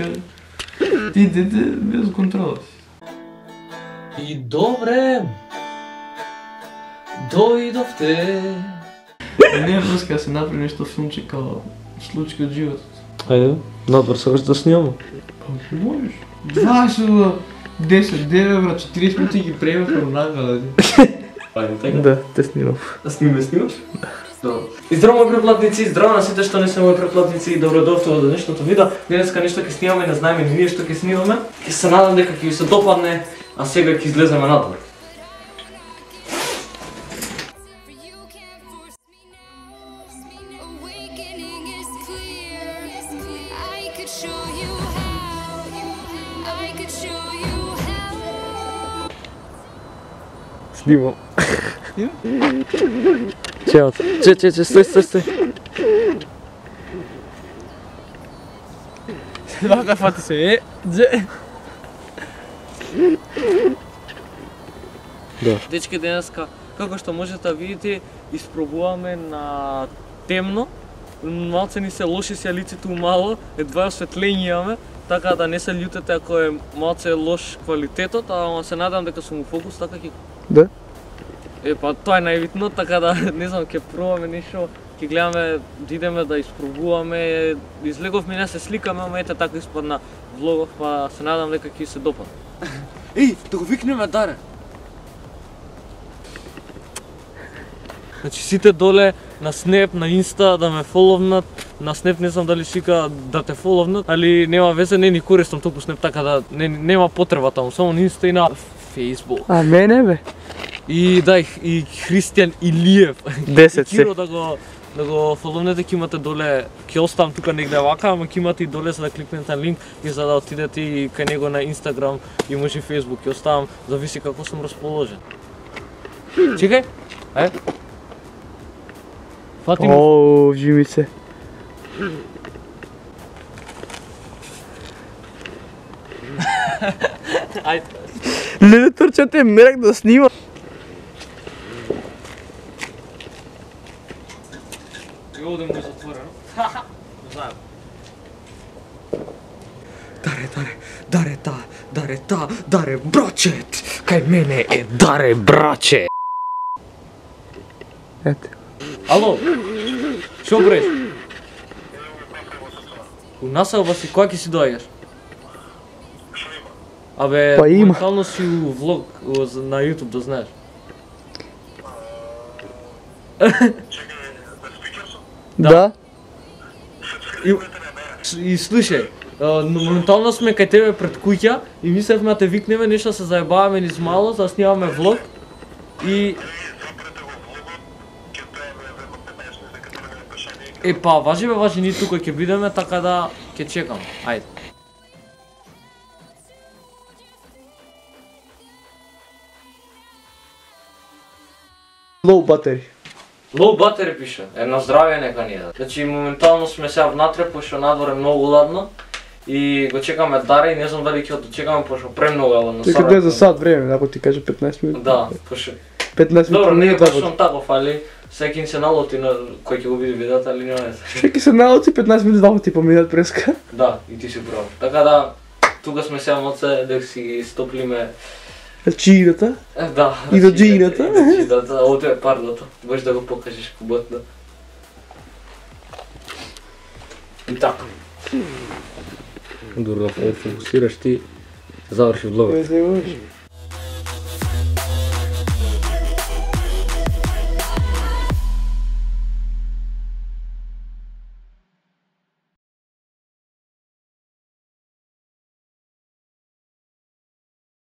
така... Ти без контрола си. И добре, дойдовте. Не е връзка да се направи нещо филмче като случка от животът. Айде, надвър съвърш да снимам. Можеш. 20 10, 9 евро, 40 минути ги приемахме награда. Да, те снимам. Снимаш? Да. И здраво мои преплатници, здраво на сите што не се мои преплатници и добродошли во денешното видео. Денеска нешто ќе снимаме, не знаеме ни ние што ќе снимаме. Ќе се надам дека ќе ви се допадне, а сега ќе излеземе надвор. Снимам. Чао. Стой. Вака фати се, дже. Да. Дечки, денеска, како што можете да видите, испробуваме на темно. Малце ни се лоши се лицето мало, едва осветление имаме, така да не се љутете ако е малце лош квалитетот, ама се надам дека сум у фокус, така ќе... Да. Па тоа е најбитно, така да не знам, ќе пробаме нешто, ќе гледаме, да идеме да испробуваме. Излеговме не се сликаме, ама ете така испадна влогов, па се надам дека ќе се допадне. Еј, да го викнеме Даре. Значи сите доле на Снеп, на Инста да ме фоловнат. На Снеп не знам дали шика да те фоловнат, али нема везе, не ни користам толку Снеп, така да нема потреба таму, само на Инста и на Фейсбук. А мене бе? И да, и Христијан Илиев. 10 се. Киро да го фоловнете, ќе имате доле, ќе оставам тука негде вака, ама ќе имате и доле за да кликнете на линк и за да отидете и кај него на Инстаграм и може и Фейсбук. Ќе оставам, зависи како сум расположен. Чекај, ајде. Фати ми. Ооо, жими се. Ајде. Леле, турчате мерак да снима. И овде му е затворено. Знаем. Даре, брачет! Кај мене е Даре, браче! Ете. Ало, шо бреш? У населба си, која ќе си доаѓаш? Абе, Па има. моментално си у влог на YouTube, да знаеш. Да. И слушај, моментално сме кај тебе пред куќа и мислевме да те викнеме, нешто се заебаваме низ мало, за да снимаме влог и... Па, важи ние тука ќе бидеме, така да ќе чекам. Ајде. Low battery. Low battery пише, на здравје нека ни е. Значи моментално сме сега внатре, пошто надвор е многу ладно и го чекаме Даре и не знам дали ќе го чекаме, пошто премногу е ладно. Дека да е за сат време, ако ти кажа 15 минути. Да, пошто... 15 минути. Добро, не е да точно таков, али секин се налоти на кој ќе го види видеото, али нема вeze. Всеки се налоти 15 минути два пати поминат преска. Да, и ти си прав. Така да, тука сме сега моце дека си ги стоплиме. Чијната. Да. И до джината. И до джината, овде е пардото. Можеш да го покажеш куботно. И така. Добро, да фокусираш ти, заврши влогот. Не се може.